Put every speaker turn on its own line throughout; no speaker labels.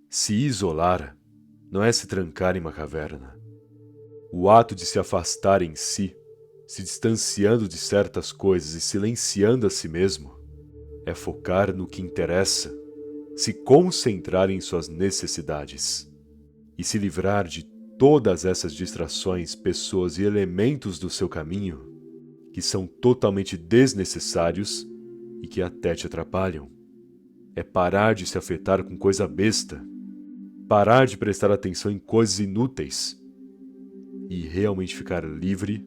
Se isolar não é se trancar em uma caverna. O ato de se afastar em si, se distanciando de certas coisas e silenciando a si mesmo, é focar no que interessa, se concentrar em suas necessidades e se livrar de todas essas distrações, pessoas e elementos do seu caminho que são totalmente desnecessários e que até te atrapalham. É parar de se afetar com coisa besta, parar de prestar atenção em coisas inúteis e realmente ficar livre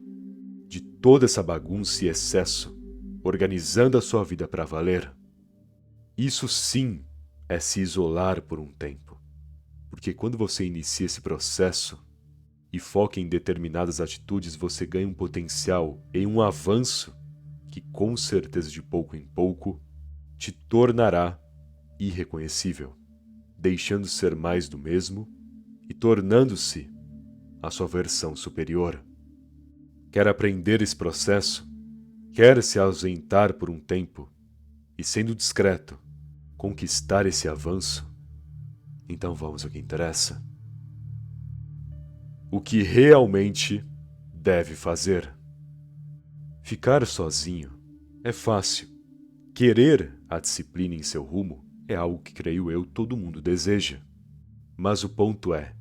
de toda essa bagunça e excesso, organizando a sua vida para valer. Isso sim é se isolar por um tempo, porque quando você inicia esse processo e foca em determinadas atitudes, você ganha um potencial em um avanço que com certeza de pouco em pouco te tornará irreconhecível, deixando de ser mais do mesmo e tornando-se a sua versão superior. Quer aprender esse processo? Quer se ausentar por um tempo e, sendo discreto, conquistar esse avanço? Então vamos ao que interessa. O que realmente deve fazer? Ficar sozinho é fácil. Querer a disciplina em seu rumo é algo que, creio eu, todo mundo deseja. Mas o ponto é,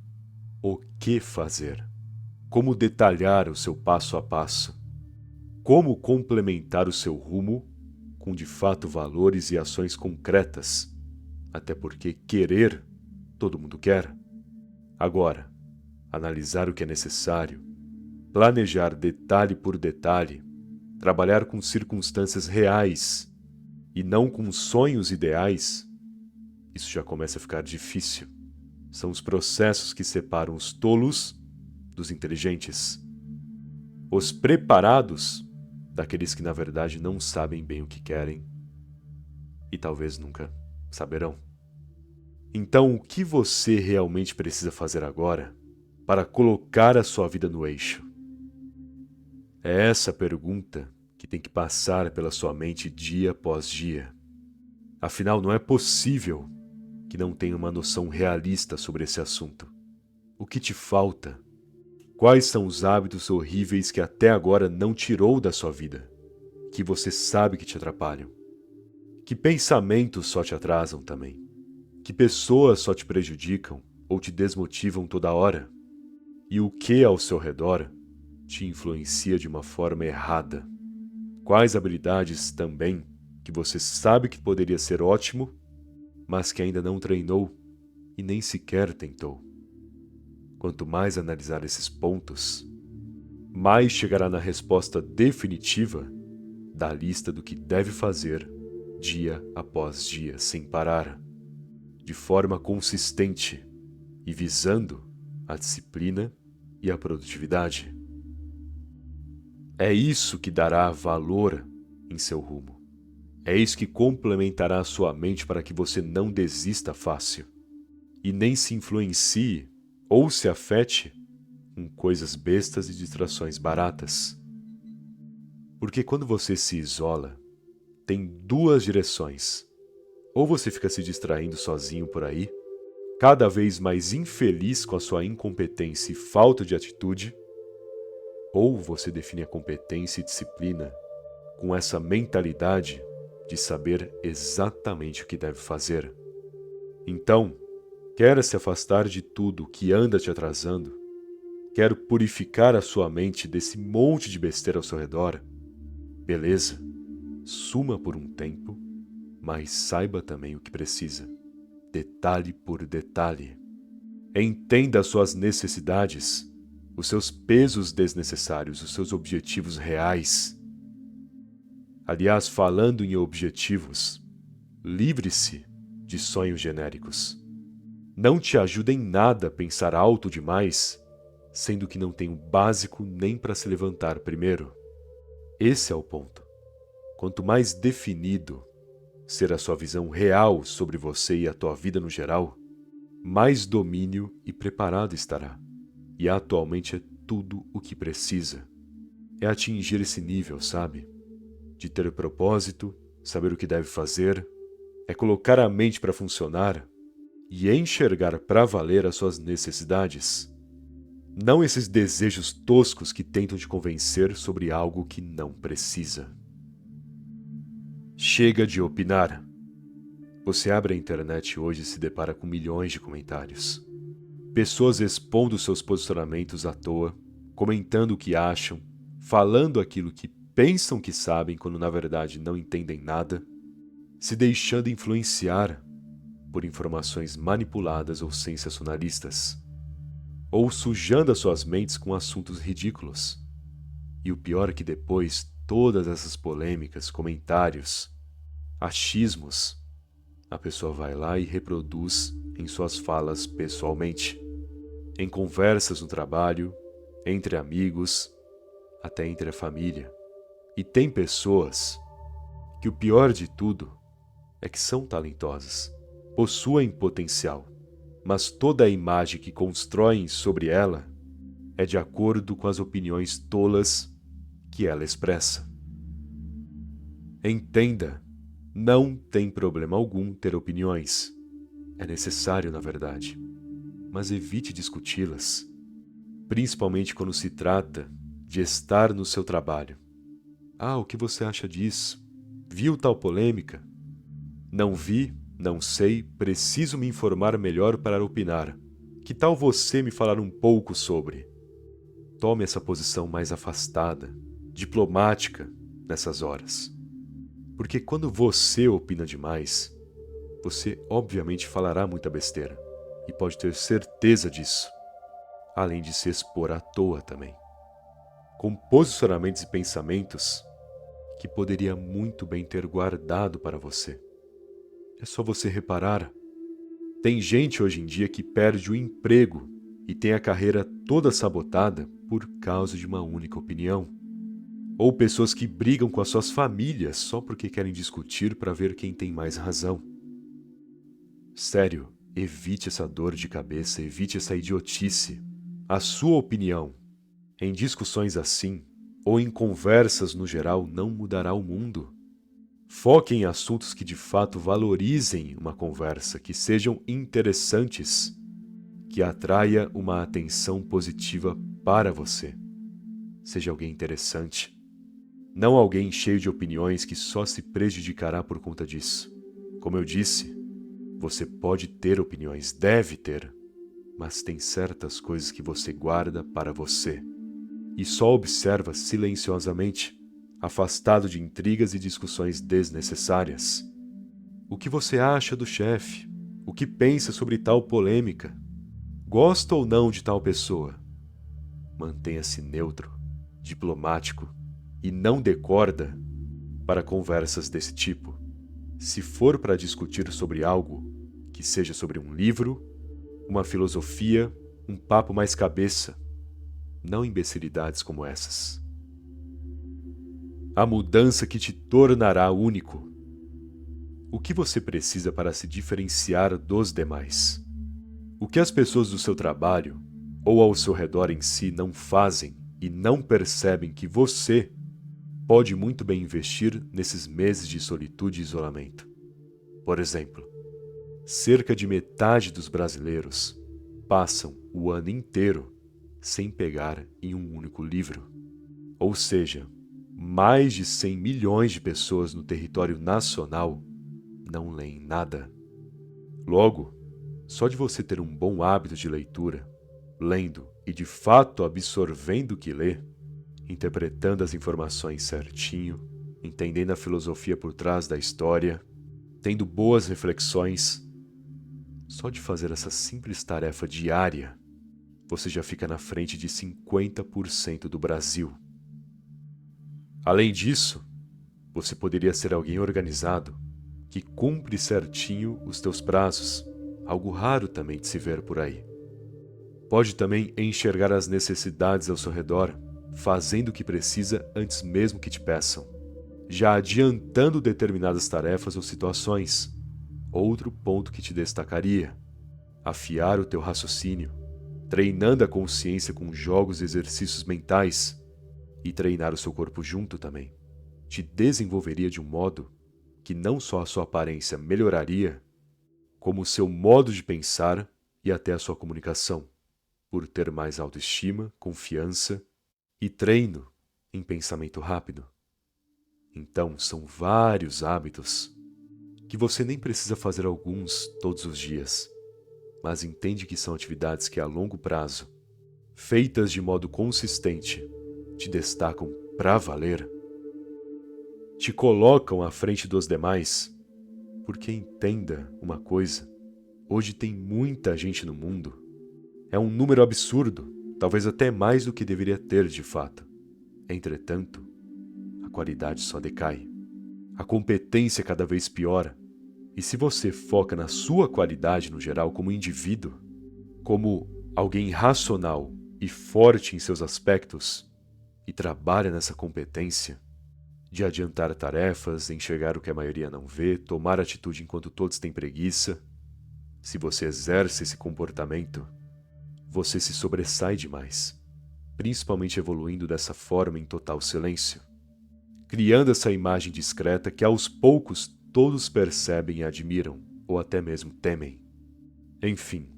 o que fazer? Como detalhar o seu passo a passo? Como complementar o seu rumo com de fato valores e ações concretas? Até porque querer, todo mundo quer. Agora, analisar o que é necessário, planejar detalhe por detalhe, trabalhar com circunstâncias reais e não com sonhos ideais, isso já começa a ficar difícil. São os processos que separam os tolos dos inteligentes, os preparados daqueles que na verdade não sabem bem o que querem e talvez nunca saberão. Então, o que você realmente precisa fazer agora para colocar a sua vida no eixo? É essa pergunta que tem que passar pela sua mente dia após dia. Afinal, não é possível que não tenha uma noção realista sobre esse assunto. O que te falta? Quais são os hábitos horríveis que até agora não tirou da sua vida, que você sabe que te atrapalham? Que pensamentos só te atrasam também? Que pessoas só te prejudicam ou te desmotivam toda hora? E o que ao seu redor te influencia de uma forma errada? Quais habilidades também que você sabe que poderia ser ótimo, mas que ainda não treinou e nem sequer tentou? Quanto mais analisar esses pontos, mais chegará na resposta definitiva da lista do que deve fazer dia após dia, sem parar, de forma consistente e visando a disciplina e a produtividade. É isso que dará valor em seu rumo. É isso que complementará a sua mente para que você não desista fácil e nem se influencie ou se afete com coisas bestas e distrações baratas. Porque quando você se isola, tem duas direções. Ou você fica se distraindo sozinho por aí, cada vez mais infeliz com a sua incompetência e falta de atitude, ou você define a competência e disciplina com essa mentalidade de saber exatamente o que deve fazer. Então, quer se afastar de tudo que anda te atrasando? Quer purificar a sua mente desse monte de besteira ao seu redor? Beleza, suma por um tempo, mas saiba também o que precisa, detalhe por detalhe. Entenda as suas necessidades, os seus pesos desnecessários, os seus objetivos reais. Aliás, falando em objetivos, livre-se de sonhos genéricos. Não te ajuda em nada pensar alto demais, sendo que não tem o básico nem para se levantar primeiro. Esse é o ponto. Quanto mais definido ser a sua visão real sobre você e a tua vida no geral, mais domínio e preparado estará. E atualmente é tudo o que precisa. É atingir esse nível, sabe? De ter propósito, saber o que deve fazer, é colocar a mente para funcionar e enxergar para valer as suas necessidades. Não esses desejos toscos que tentam te convencer sobre algo que não precisa. Chega de opinar. Você abre a internet hoje e se depara com milhões de comentários. Pessoas expondo seus posicionamentos à toa, comentando o que acham, falando aquilo que pensam que sabem quando na verdade não entendem nada, se deixando influenciar por informações manipuladas ou sensacionalistas, ou sujando as suas mentes com assuntos ridículos. E o pior é que depois, todas essas polêmicas, comentários, achismos, a pessoa vai lá e reproduz em suas falas pessoalmente, em conversas no trabalho, entre amigos, até entre a família. E tem pessoas que o pior de tudo é que são talentosas, possuem potencial, mas toda a imagem que constroem sobre ela é de acordo com as opiniões tolas que ela expressa. Entenda, não tem problema algum ter opiniões. É necessário, na verdade, mas evite discuti-las, principalmente quando se trata de estar no seu trabalho. Ah, o que você acha disso? Viu tal polêmica? Não vi, não sei, preciso me informar melhor para opinar. Que tal você me falar um pouco sobre? Tome essa posição mais afastada, diplomática, nessas horas. Porque quando você opina demais, você obviamente falará muita besteira, e pode ter certeza disso, além de se expor à toa também, com posicionamentos e pensamentos que poderia muito bem ter guardado para você. É só você reparar. Tem gente hoje em dia que perde o emprego e tem a carreira toda sabotada por causa de uma única opinião. Ou pessoas que brigam com as suas famílias só porque querem discutir para ver quem tem mais razão. Sério, evite essa dor de cabeça, evite essa idiotice. A sua opinião, em discussões assim, ou em conversas no geral, não mudará o mundo. Foque em assuntos que de fato valorizem uma conversa, que sejam interessantes, que atraia uma atenção positiva para você. Seja alguém interessante, não alguém cheio de opiniões que só se prejudicará por conta disso. Como eu disse, você pode ter opiniões, deve ter, mas tem certas coisas que você guarda para você e só observa silenciosamente, afastado de intrigas e discussões desnecessárias. O que você acha do chefe? O que pensa sobre tal polêmica? Gosta ou não de tal pessoa? Mantenha-se neutro, diplomático e não dê corda para conversas desse tipo. Se for para discutir sobre algo, que seja sobre um livro, uma filosofia, um papo mais cabeça, não imbecilidades como essas. A mudança que te tornará único. O que você precisa para se diferenciar dos demais? O que as pessoas do seu trabalho ou ao seu redor em si não fazem e não percebem que você pode muito bem investir nesses meses de solitude e isolamento. Por exemplo, cerca de metade dos brasileiros passam o ano inteiro sem pegar em um único livro. Ou seja, mais de 100 milhões de pessoas no território nacional não leem nada. Logo, só de você ter um bom hábito de leitura, lendo e de fato absorvendo o que lê, interpretando as informações certinho, entendendo a filosofia por trás da história, tendo boas reflexões, só de fazer essa simples tarefa diária, você já fica na frente de 50% do Brasil. Além disso, você poderia ser alguém organizado, que cumpre certinho os teus prazos, algo raro também de se ver por aí. Pode também enxergar as necessidades ao seu redor, fazendo o que precisa antes mesmo que te peçam, já adiantando determinadas tarefas ou situações. Outro ponto que te destacaria: afiar o teu raciocínio, treinando a consciência com jogos e exercícios mentais, e treinar o seu corpo junto também, te desenvolveria de um modo que não só a sua aparência melhoraria, como o seu modo de pensar e até a sua comunicação, por ter mais autoestima, confiança e treino em pensamento rápido. Então, são vários hábitos que você nem precisa fazer alguns todos os dias, mas entende que são atividades que a longo prazo, feitas de modo consistente, te destacam pra valer, te colocam à frente dos demais, porque entenda uma coisa, hoje tem muita gente no mundo, é um número absurdo, talvez até mais do que deveria ter de fato. Entretanto, a qualidade só decai, a competência cada vez piora, e se você foca na sua qualidade no geral como indivíduo, como alguém racional e forte em seus aspectos, e trabalha nessa competência de adiantar tarefas, enxergar o que a maioria não vê, tomar atitude enquanto todos têm preguiça, se você exerce esse comportamento, você se sobressai demais, principalmente evoluindo dessa forma em total silêncio, criando essa imagem discreta que aos poucos todos percebem e admiram, ou até mesmo temem. Enfim,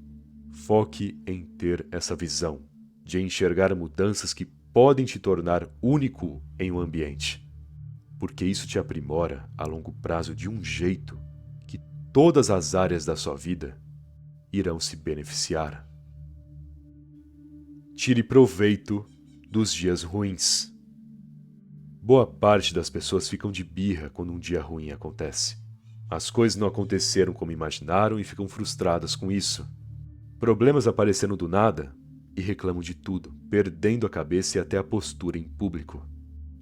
foque em ter essa visão, de enxergar mudanças que podem te tornar único em um ambiente, porque isso te aprimora a longo prazo de um jeito que todas as áreas da sua vida irão se beneficiar. Tire proveito dos dias ruins. Boa parte das pessoas ficam de birra quando um dia ruim acontece. As coisas não aconteceram como imaginaram e ficam frustradas com isso. Problemas aparecendo do nada e reclamam de tudo, perdendo a cabeça e até a postura em público.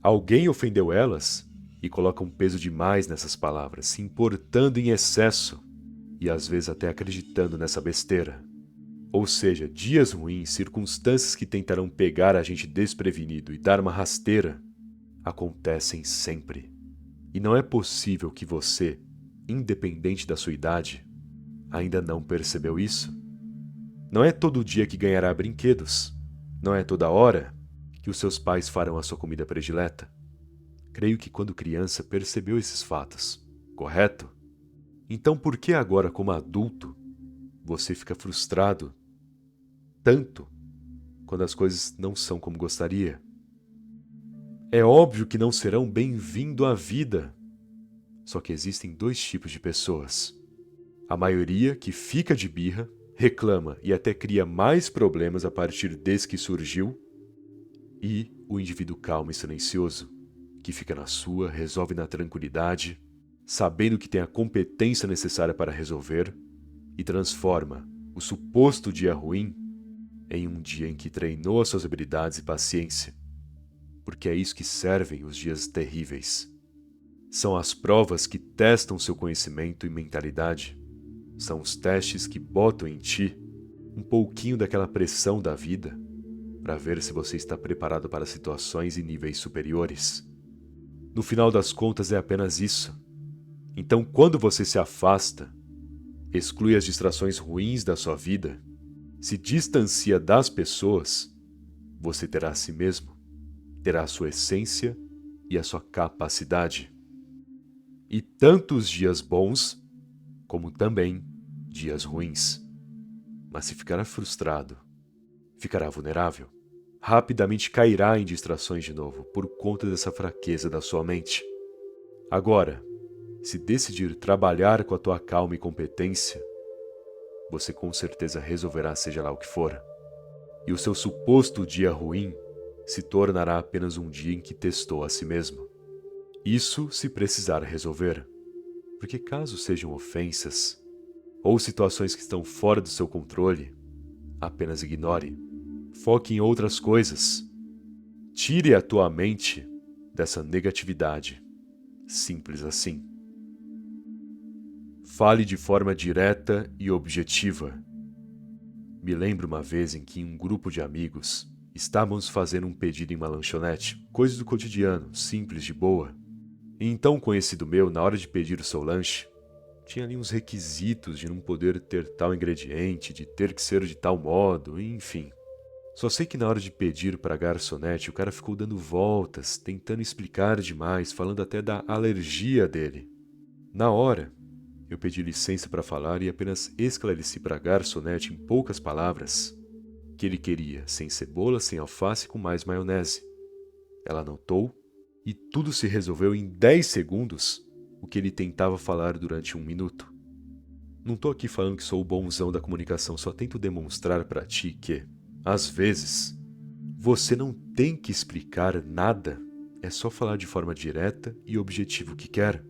Alguém ofendeu elas e colocam peso demais nessas palavras, se importando em excesso e às vezes até acreditando nessa besteira. Ou seja, dias ruins, circunstâncias que tentarão pegar a gente desprevenido e dar uma rasteira, acontecem sempre. E não é possível que você, independente da sua idade, ainda não percebeu isso. Não é todo dia que ganhará brinquedos. Não é toda hora que os seus pais farão a sua comida predileta. Creio que quando criança percebeu esses fatos, correto? Então por que agora, como adulto, você fica frustrado tanto quando as coisas não são como gostaria? É óbvio que não serão bem-vindo à vida. Só que existem dois tipos de pessoas. A maioria que fica de birra, reclama e até cria mais problemas a partir desse que surgiu, e o indivíduo calmo e silencioso, que fica na sua, resolve na tranquilidade, sabendo que tem a competência necessária para resolver, e transforma o suposto dia ruim em um dia em que treinou as suas habilidades e paciência, porque é isso que servem os dias terríveis. São as provas que testam seu conhecimento e mentalidade. São os testes que botam em ti um pouquinho daquela pressão da vida para ver se você está preparado para situações e níveis superiores. No final das contas é apenas isso. Então, quando você se afasta, exclui as distrações ruins da sua vida, se distancia das pessoas, você terá a si mesmo, terá a sua essência e a sua capacidade. E tanto os dias bons, como também dias ruins. Mas se ficará frustrado, ficará vulnerável, rapidamente cairá em distrações de novo por conta dessa fraqueza da sua mente. Agora, se decidir trabalhar com a tua calma e competência, você com certeza resolverá seja lá o que for. E o seu suposto dia ruim se tornará apenas um dia em que testou a si mesmo. Isso se precisar resolver, porque caso sejam ofensas ou situações que estão fora do seu controle, apenas ignore. Foque em outras coisas. Tire a tua mente dessa negatividade. Simples assim. Fale de forma direta e objetiva. Me lembro uma vez em que um grupo de amigos estávamos fazendo um pedido em uma lanchonete, coisa do cotidiano, simples, de boa. E então um conhecido meu, na hora de pedir o seu lanche, tinha ali uns requisitos de não poder ter tal ingrediente, de ter que ser de tal modo, enfim. Só sei que na hora de pedir para a garçonete, o cara ficou dando voltas, tentando explicar demais, falando até da alergia dele. Na hora, Eu pedi licença para falar e apenas esclareci para a garçonete em poucas palavras que ele queria sem cebola, sem alface e com mais maionese. Ela notou e tudo se resolveu em 10 segundos, o que ele tentava falar durante 1 minuto. Não tô aqui falando que sou o bonzão da comunicação, só tento demonstrar para ti que, às vezes, você não tem que explicar nada, é só falar de forma direta e objetiva o que quer.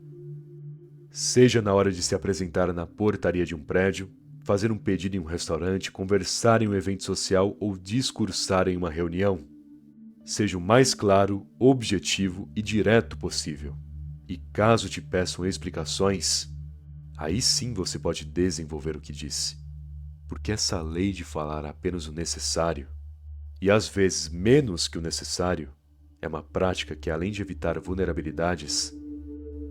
Seja na hora de se apresentar na portaria de um prédio, fazer um pedido em um restaurante, conversar em um evento social ou discursar em uma reunião. Seja o mais claro, objetivo e direto possível. E caso te peçam explicações, aí sim você pode desenvolver o que disse. Porque essa lei de falar apenas o necessário, e às vezes menos que o necessário, é uma prática que, além de evitar vulnerabilidades,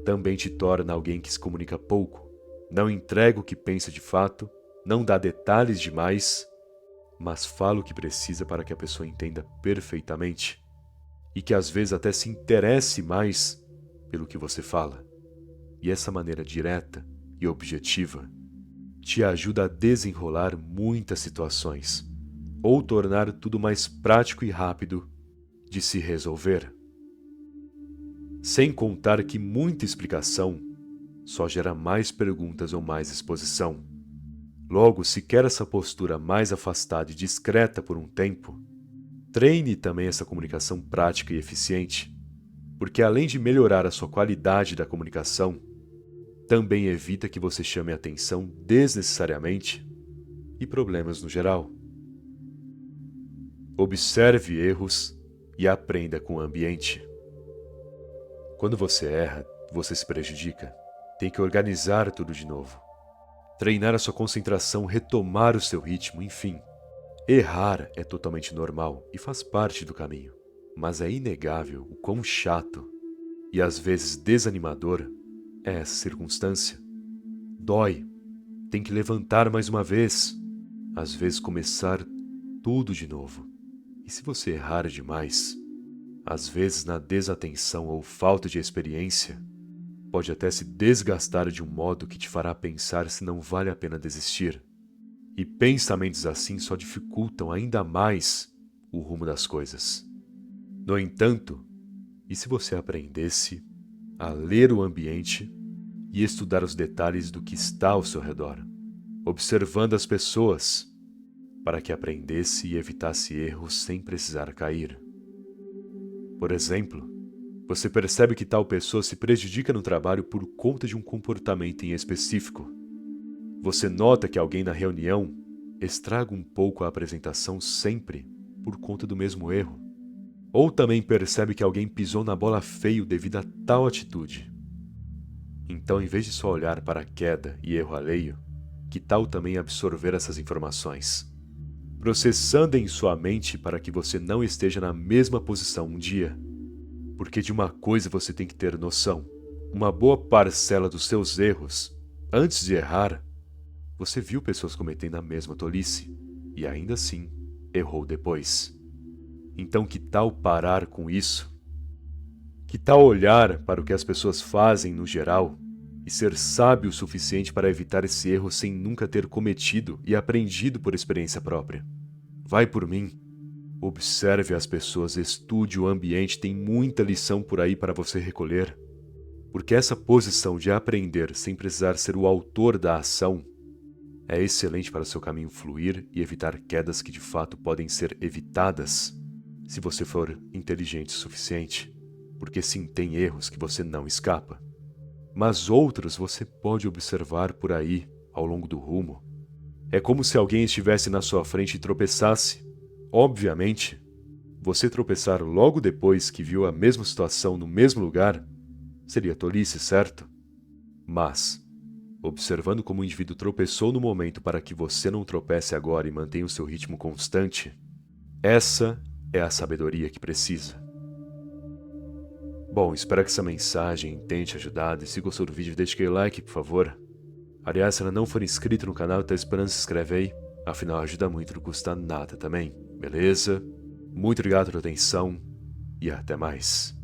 também te torna alguém que se comunica pouco, não entrega o que pensa de fato, não dá detalhes demais, mas fala o que precisa para que a pessoa entenda perfeitamente e que às vezes até se interesse mais pelo que você fala. E essa maneira direta e objetiva te ajuda a desenrolar muitas situações ou tornar tudo mais prático e rápido de se resolver. Sem contar que muita explicação só gera mais perguntas ou mais exposição. Logo, se quer essa postura mais afastada e discreta por um tempo, treine também essa comunicação prática e eficiente, porque além de melhorar a sua qualidade da comunicação, também evita que você chame a atenção desnecessariamente e problemas no geral. Observe erros e aprenda com o ambiente. Quando você erra, você se prejudica. Tem que organizar tudo de novo. Treinar a sua concentração, retomar o seu ritmo, enfim. Errar é totalmente normal e faz parte do caminho. Mas é inegável o quão chato e às vezes desanimador é essa circunstância. Dói. Tem que levantar mais uma vez. Às vezes começar tudo de novo. E se você errar demais, às vezes na desatenção ou falta de experiência, pode até se desgastar de um modo que te fará pensar se não vale a pena desistir. E pensamentos assim só dificultam ainda mais o rumo das coisas. No entanto, e se você aprendesse a ler o ambiente e estudar os detalhes do que está ao seu redor, observando as pessoas, para que aprendesse e evitasse erros sem precisar cair? Por exemplo, você percebe que tal pessoa se prejudica no trabalho por conta de um comportamento em específico. Você nota que alguém na reunião estraga um pouco a apresentação sempre por conta do mesmo erro. Ou também percebe que alguém pisou na bola feio devido a tal atitude. Então, em vez de só olhar para a queda e erro alheio, que tal também absorver essas informações, processando em sua mente para que você não esteja na mesma posição um dia? Porque de uma coisa você tem que ter noção: uma boa parcela dos seus erros, antes de errar, você viu pessoas cometendo a mesma tolice e ainda assim errou depois. Então, que tal parar com isso? Que tal olhar para o que as pessoas fazem no geral e ser sábio o suficiente para evitar esse erro sem nunca ter cometido e aprendido por experiência própria? Vai por mim. Observe as pessoas, estude o ambiente, tem muita lição por aí para você recolher. Porque essa posição de aprender sem precisar ser o autor da ação é excelente para seu caminho fluir e evitar quedas que de fato podem ser evitadas se você for inteligente o suficiente. Porque sim, tem erros que você não escapa. Mas outros você pode observar por aí, ao longo do rumo. É como se alguém estivesse na sua frente e tropeçasse. Obviamente, você tropeçar logo depois que viu a mesma situação no mesmo lugar seria tolice, certo? Mas, observando como o indivíduo tropeçou no momento para que você não tropece agora e mantenha o seu ritmo constante, essa é a sabedoria que precisa. Bom, espero que essa mensagem tenha te ajudado, e se gostou do vídeo, deixe aquele like, por favor. Aliás, se ainda não for inscrito no canal, tá esperando, se inscreve aí, afinal ajuda muito, não custa nada também, beleza? Muito obrigado pela atenção e até mais.